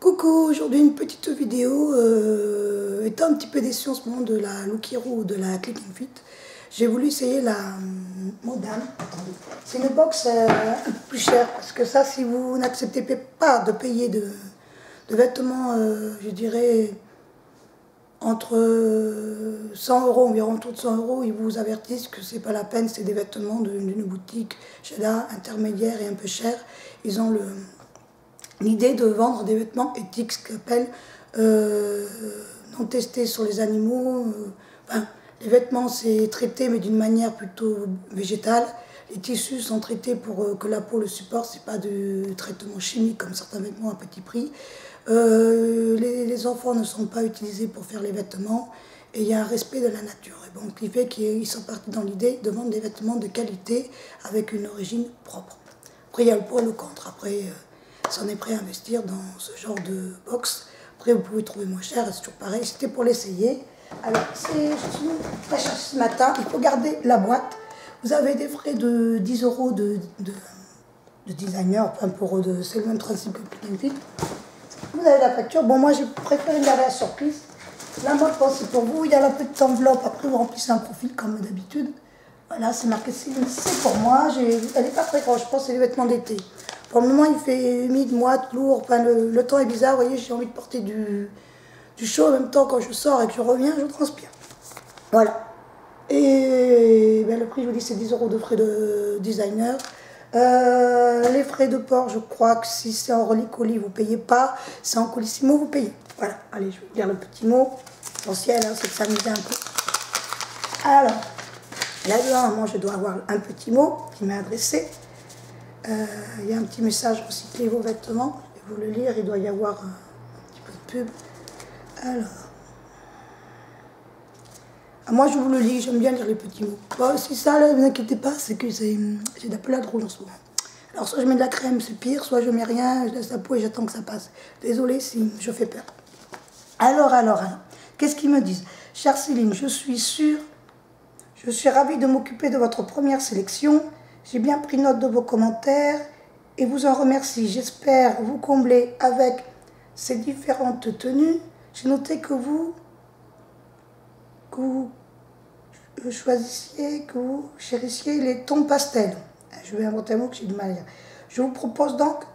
Coucou, aujourd'hui une petite vidéo, étant un petit peu déçue en ce moment de la Look Hero ou de la Click and Fit, j'ai voulu essayer la Modane. C'est une box un peu plus chère parce que ça, si vous n'acceptez pas de payer de vêtements, je dirais entre 100 €, environ autour de 100 €, ils vous avertissent que c'est pas la peine, c'est des vêtements d'une boutique Shada intermédiaire et un peu cher. Ils ont l'idée de vendre des vêtements éthiques, ce qu'on appelle non testés sur les animaux. Enfin, les vêtements, c'est traité, mais d'une manière plutôt végétale. Les tissus sont traités pour que la peau le supporte, c'est pas du traitement chimique comme certains vêtements à petit prix. Les enfants ne sont pas utilisés pour faire les vêtements et il y a un respect de la nature. Et donc, ce qui fait qu'ils sont partis dans l'idée de vendre des vêtements de qualité avec une origine propre. Après, il y a le pour et le contre. Après, si on est prêt à investir dans ce genre de box, après vous pouvez trouver moins cher, c'est toujours pareil, c'était pour l'essayer. Alors, je suis pas chercher ce matin, il faut garder la boîte. Vous avez des frais de 10 € de designer, enfin c'est le même principe que Click and Fit. Vous avez la facture, bon moi j'ai préféré garder la surprise. La mode, c'est pour vous, il y a la petite enveloppe, après vous remplissez un profil comme d'habitude. Voilà, c'est marqué c'est pour moi, elle n'est pas très grande, je pense que c'est des vêtements d'été. Pour le moment, il fait humide, moite, lourd, enfin, le temps est bizarre, vous voyez, j'ai envie de porter du chaud en même temps quand je sors et que je reviens, je transpire. Voilà. Et ben, le prix, je vous dis, c'est 10 € de frais de designer. Les frais de port, je crois que si c'est en relique colis, vous ne payez pas. Si c'est en colissimo, vous payez. Voilà, allez, je vais vous dire le petit mot. L'essentiel, hein, c'est de s'amuser un peu. Alors, là-dedans, moi, je dois avoir un petit mot qui m'est adressé. Il y a un petit message, recyclez vos vêtements. Je vais vous le lire, il doit y avoir un petit peu de pub. Alors, moi je vous le lis, j'aime bien lire les petits mots. Bon, si ça, ne vous inquiétez pas, c'est que j'ai de la pelade rouge en ce moment. Alors, soit je mets de la crème, c'est pire, soit je mets rien, je laisse la peau et j'attends que ça passe. Désolée si je fais peur. Alors, qu'est-ce qu'ils me disent? Chère Céline, je suis ravie de m'occuper de votre première sélection. J'ai bien pris note de vos commentaires et vous en remercie. J'espère vous combler avec ces différentes tenues. J'ai noté que vous choisissiez, que vous chérissiez les tons pastels. Je vais inventer un mot que j'ai du mal à lire. Je vous propose donc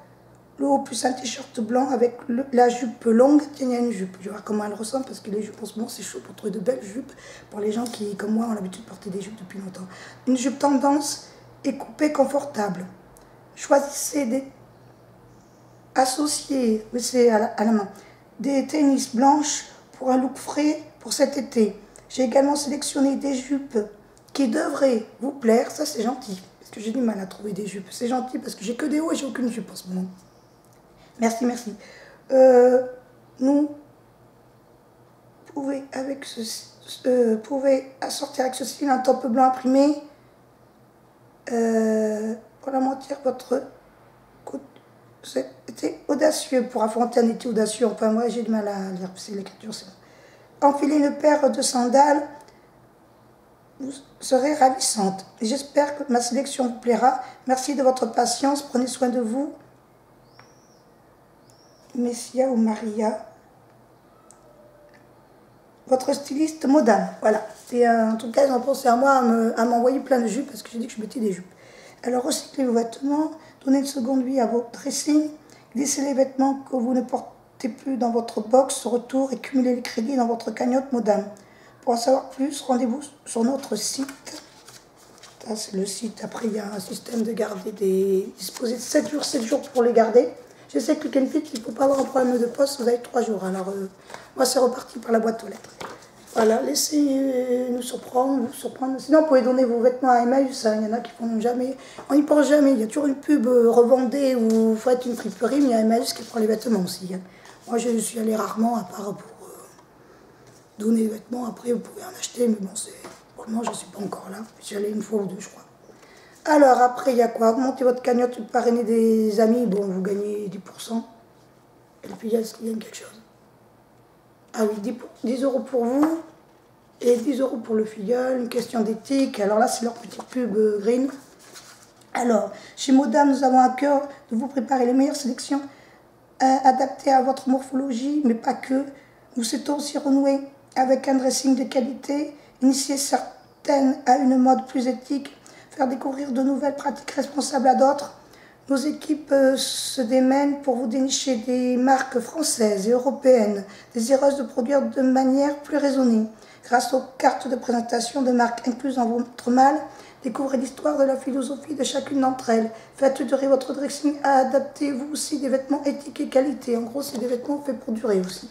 le haut plus un t-shirt blanc avec la jupe longue. Tiens, il y a une jupe. Je vais voir comment elle ressemble parce que les jupes en ce moment c'est chaud pour trouver de belles jupes. Pour les gens qui, comme moi, ont l'habitude de porter des jupes depuis longtemps. Une jupe tendance et coupée confortable. Choisissez associez à la main des tennis blanches pour un look frais pour cet été. J'ai également sélectionné des jupes qui devraient vous plaire. Ça, c'est gentil. Parce que j'ai du mal à trouver des jupes. C'est gentil parce que j'ai que des hauts et j'ai aucune jupe en ce moment. Merci, merci. Nous pouvez assortir avec ceci un top blanc imprimé. Pour la mentir, votre c'était audacieux pour affronter un été audacieux. Enfin, moi, j'ai du mal à lire, c'est l'écriture. Enfilez une paire de sandales, vous serez ravissante. J'espère que ma sélection vous plaira. Merci de votre patience. Prenez soin de vous. Messia ou Maria, votre styliste Modane. Voilà. Et en tout cas, ils ont pensé à moi à m'envoyer plein de jupes parce que j'ai dit que je mettais des jupes. Alors, recyclez vos vêtements, donnez une seconde vie à vos dressings, glissez les vêtements que vous ne portez plus dans votre box, retour et cumulez les crédits dans votre cagnotte Modane. Pour en savoir plus, rendez-vous sur notre site. Ça, c'est le site. Après, il y a un système de garder disposer de 7 jours pour les garder. Je sais que Click and Fit, il ne faut pas avoir un problème de poste, vous avez 3 jours. Alors, moi, c'est reparti par la boîte aux lettres. Voilà, laissez nous surprendre, Sinon, vous pouvez donner vos vêtements à Emmaüs. Hein. Il y en a qui ne font jamais. On n'y pense jamais. Il y a toujours une pub revendée où vous faites une friperie, mais il y a Emmaüs qui prend les vêtements aussi. Hein. Moi, je suis allée rarement, à part pour donner les vêtements. Après, vous pouvez en acheter, mais bon, pour le moment, je ne suis pas encore là. J'y allais une fois ou deux, je crois. Alors, après, il y a quoi? Augmentez votre cagnotte, parrainer des amis. Bon, vous gagnez 10%. Et puis, il y a ce qui gagne quelque chose. Ah oui, 10 € pour vous et 10 € pour le filleul, une question d'éthique. Alors là, c'est leur petite pub green. Alors, chez Modane, nous avons à cœur de vous préparer les meilleures sélections adapté à votre morphologie, mais pas que. Nous souhaitons aussi renouer avec un dressing de qualité, initier certaines à une mode plus éthique, faire découvrir de nouvelles pratiques responsables à d'autres. Nos équipes se démènent pour vous dénicher des marques françaises et européennes, désireuses de produire de manière plus raisonnée. Grâce aux cartes de présentation de marques incluses dans votre malle, découvrez l'histoire de la philosophie de chacune d'entre elles. Faites durer votre dressing, adaptez-vous aussi des vêtements éthiques et qualité. En gros, c'est des vêtements faits pour durer aussi.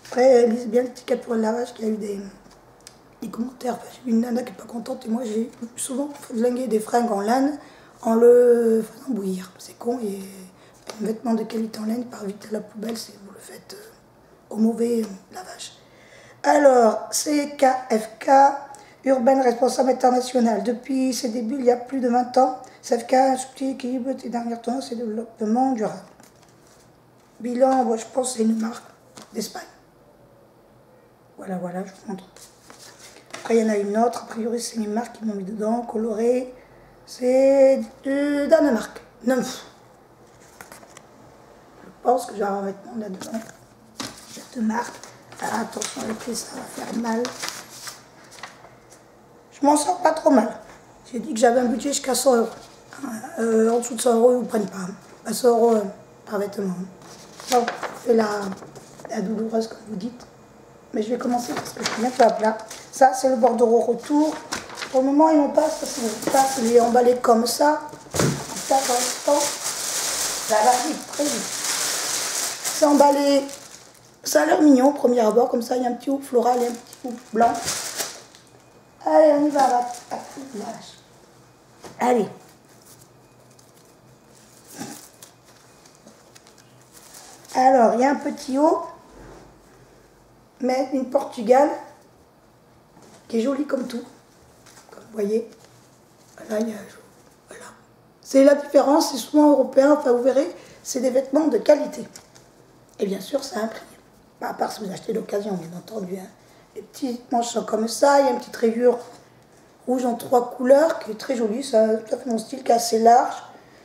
Après, lisez bien l'étiquette pour le lavage, qu'il y a eu des commentaires. Enfin, j'ai vu une nana qui n'est pas contente et moi j'ai souvent flingué des fringues en laine en le faisant bouillir. C'est con et un vêtement de qualité en laine part vite à la poubelle si vous le faites au mauvais lavage. Alors, CKFK, Urban Responsable International. Depuis ses débuts, il y a plus de 20 ans, CKFK a un subtil équilibre des dernières tendances et développement durable. Bilan, bon, je pense que c'est une marque d'Espagne. Voilà, je vous montre. Après, il y en a une autre, a priori, c'est une marque qui m'ont mis dedans, colorée. C'est du Danemark. Nymph. Je pense que j'ai un vêtement là-dedans. Cette marque. Ah, attention avec les ça va faire mal. Je m'en sors pas trop mal. J'ai dit que j'avais un budget jusqu'à 100 €. En dessous de 100 €, ils ne vous prennent pas. Pas 100 € par vêtement. Bon, je fais la douloureuse comme vous dites. Mais je vais commencer parce que je suis bientôt à plat. Ça, c'est le bordereau retour. Pour le moment, il m'en passe parce que passe, il est emballé comme ça. Ça, pour l'instant, ça va vite, très vite. C'est emballé. Ça a l'air mignon, au premier abord. Comme ça, il y a un petit haut floral et un petit haut blanc. Allez, on y va à toute nage. Allez. Alors, il y a un petit haut, mais une Portugale qui est jolie comme tout. Comme vous voyez. Voilà, il y a voilà. C'est la différence, c'est souvent européen, enfin vous verrez, c'est des vêtements de qualité. Et bien sûr, ça a un prix. À part si vous achetez l'occasion, bien entendu. Hein. Les petits manches sont comme ça, il y a une petite rayure rouge en 3 couleurs qui est très jolie, ça tout à fait mon style, qui est assez large.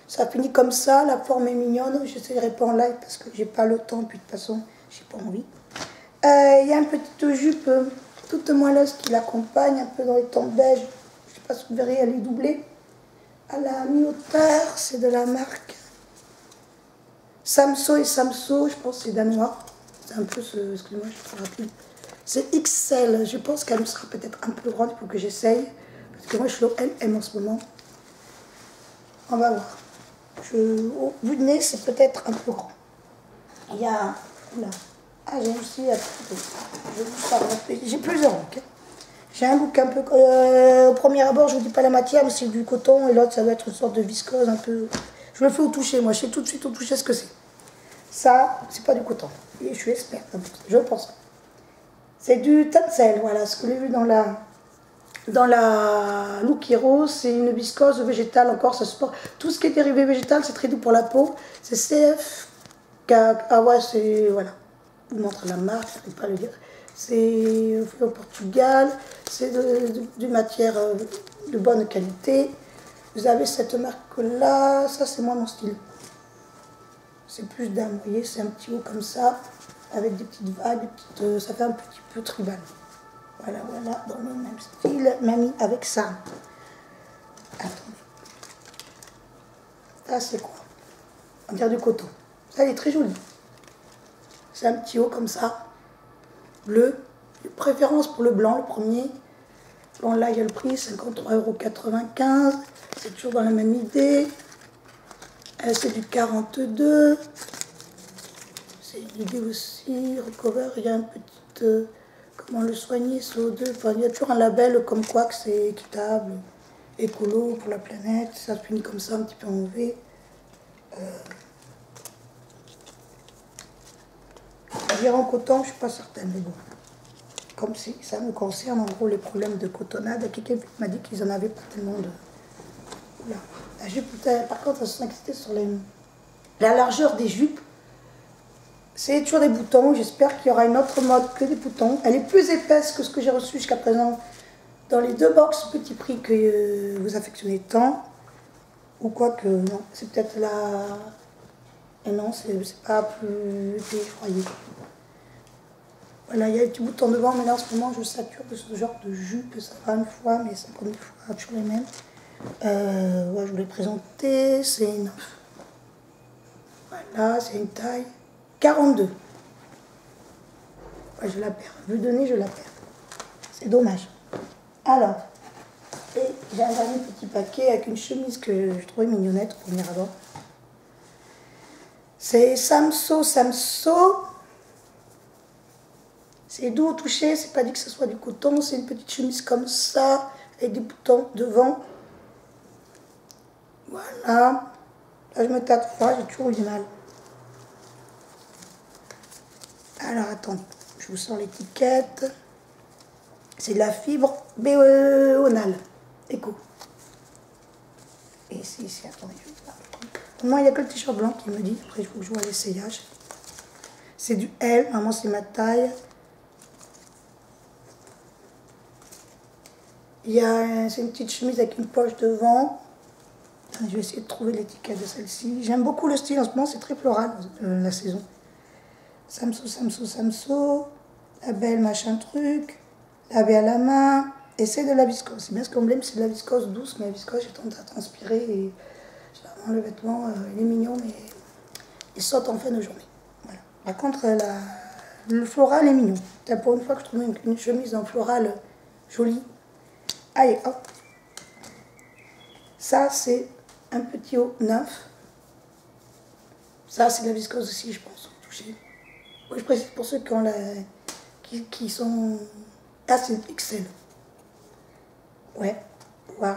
Ça finit comme ça, la forme est mignonne. Je n'essaierai pas en live parce que j'ai pas le temps, puis de toute façon, j'ai pas envie. Il y a une petite jupe toute moelleuse qui l'accompagne, un peu dans les tons beige. Je ne sais pas si vous verrez, elle est doublée. À la mi-hauteur, c'est de la marque Samso et Samso, je pense que c'est danois. C'est un peu ce. Excusez-moi, je suis trop rapide. C'est XL, je pense qu'elle sera peut-être un peu grande, il faut que j'essaye. Parce que moi, je suis au LM en ce moment. On va voir. Au bout de nez, c'est peut-être un peu grand. Il y a. Là. Ah, j'ai aussi. J'ai plusieurs looks. Hein. J'ai un look un peu. Au premier abord, je ne vous dis pas la matière, mais c'est du coton. Et l'autre, ça va être une sorte de viscose un peu. Je le fais au toucher. Moi, je sais tout de suite au toucher ce que c'est. Ça, c'est pas du coton. Et je suis experte, je pense. C'est du tencel, voilà, ce que j'ai vu dans la Look Hero, c'est une viscose végétale, encore ça se porte. Tout ce qui est dérivé végétal, c'est très doux pour la peau. C'est CFK, ah ouais, c'est, voilà, je vous montre la marque, je ne vais pas le dire. C'est fait au Portugal, c'est de matière de bonne qualité. Vous avez cette marque-là, ça c'est moins mon style. C'est plus dame, vous voyez, c'est un petit haut comme ça, avec des petites vagues, ça fait un petit peu tribal. Voilà, dans le même style, mamie, avec ça. Attendez. Ça, c'est quoi? On dirait du coton. Ça, elle est très jolie. C'est un petit haut comme ça, bleu. De préférence pour le blanc, le premier. Bon, là, il y a le prix, 53,95 €. C'est toujours dans la même idée. C'est du 42. C'est une idée aussi. Recover, il y a un petit... comment le soigner, CO2. Enfin, il y a toujours un label comme quoi que c'est équitable, écolo pour la planète. Ça se finit comme ça, un petit peu en V. Dire en coton, je ne suis pas certaine, mais bon. Comme si ça me concerne, en gros, les problèmes de cotonnade. Quelqu'un m'a dit qu'ils en avaient pas tellement de... Là. La jupe, par contre, elles sont excitées sur la largeur des jupes. C'est toujours des boutons. J'espère qu'il y aura une autre mode que des boutons. Elle est plus épaisse que ce que j'ai reçu jusqu'à présent dans les 2 box petit prix que vous affectionnez tant. Ou quoi que non. C'est peut-être Et non, c'est pas plus effrayé. Voilà, il y a des petits boutons devant, mais là en ce moment je sature de ce genre de jupe. Ça va une fois, mais 50 fois, toujours les mêmes. Ouais, je vous l'ai présenté, c'est une... Voilà, c'est une taille 42. Ouais, je la perds. Vu de nez, je la perds. C'est dommage. Alors, et j'ai un dernier petit paquet avec une chemise que je trouvais mignonnette au premier abord. C'est Samso. C'est doux au toucher, c'est pas dit que ce soit du coton, c'est une petite chemise comme ça, avec des boutons devant. Voilà. Là, je me tâte froid, j'ai toujours eu du mal. Alors, attendez, je vous sors l'étiquette. C'est de la fibre béonale, éco. Et c'est ici, attendez, je vais voir. Moi, il n'y a que le t-shirt blanc qui me dit, après, il faut que je vois l'essayage. C'est du L, vraiment, c'est ma taille. C'est une petite chemise avec une poche devant. Je vais essayer de trouver l'étiquette de celle-ci. J'aime beaucoup le style en ce moment, c'est très floral la saison. Samso, label machin truc, lavé à la main, et c'est de la viscose. C'est bien ce qu'on l'aime, c'est de la viscose douce, mais la viscose j'ai tendance à transpirer et généralement le vêtement il est mignon, mais il saute en fin de journée. Voilà. Par contre, le floral est mignon. Pour une fois que je trouve une chemise en floral jolie. Allez, hop. Ça, c'est un petit haut neuf. Ça, c'est de la viscose aussi, je pense, touché. Oui, je précise pour ceux qui sont... Ah, c'est une XL. Ouais. Voir,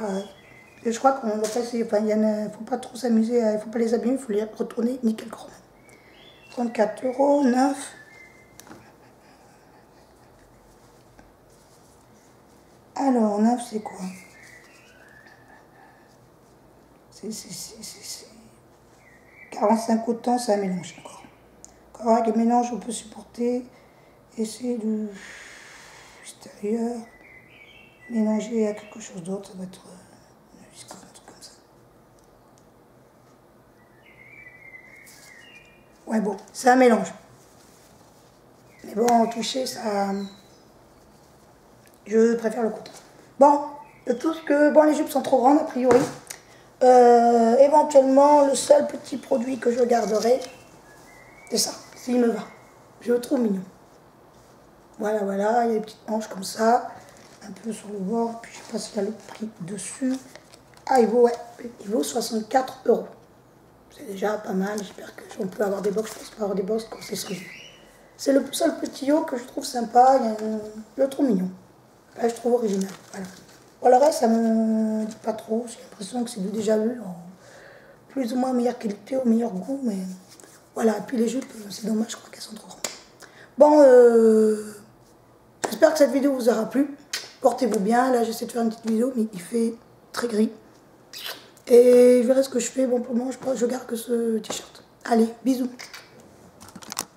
je crois qu'on va pas essayer. Enfin, il ne faut pas trop s'amuser. Il ne faut pas les abîmer, il faut les retourner nickel chrome. 34 €, 9. Alors, 9, c'est quoi? C'est 45 autant, c'est un mélange encore. Encore avec les mélanges, on peut supporter. Et c'est du extérieur. Mélanger à quelque chose d'autre, ça va être une viscose, un truc comme ça. Ouais, bon, c'est un mélange. Mais bon, en toucher, ça... Je préfère le coton. Bon, de tout ce que... Bon, les jupes sont trop grandes, a priori. Éventuellement, le seul petit produit que je garderai, c'est ça, s'il me va. Je le trouve mignon. Voilà, voilà, il y a des petites manches comme ça, un peu sur le bord, puis je sais pas s'il y a le prix dessus. Ah, il vaut 64 €. C'est déjà pas mal, j'espère qu'on peut avoir des box, je pense pas avoir des box quand c'est celui. C'est le seul petit haut que je trouve sympa, je le trouve mignon. Là, je trouve original, voilà. Bon, le reste, ça me dit pas trop, j'ai l'impression que c'est du déjà vu, en plus ou moins meilleure qualité, au meilleur goût, mais voilà. Et puis les jupes, c'est dommage, je crois qu'elles sont trop grandes. Bon, j'espère que cette vidéo vous aura plu. Portez-vous bien. Là, j'essaie de faire une petite vidéo, mais il fait très gris. Et je verrai ce que je fais. Bon, pour le moment, je garde que ce t-shirt. Allez, bisous.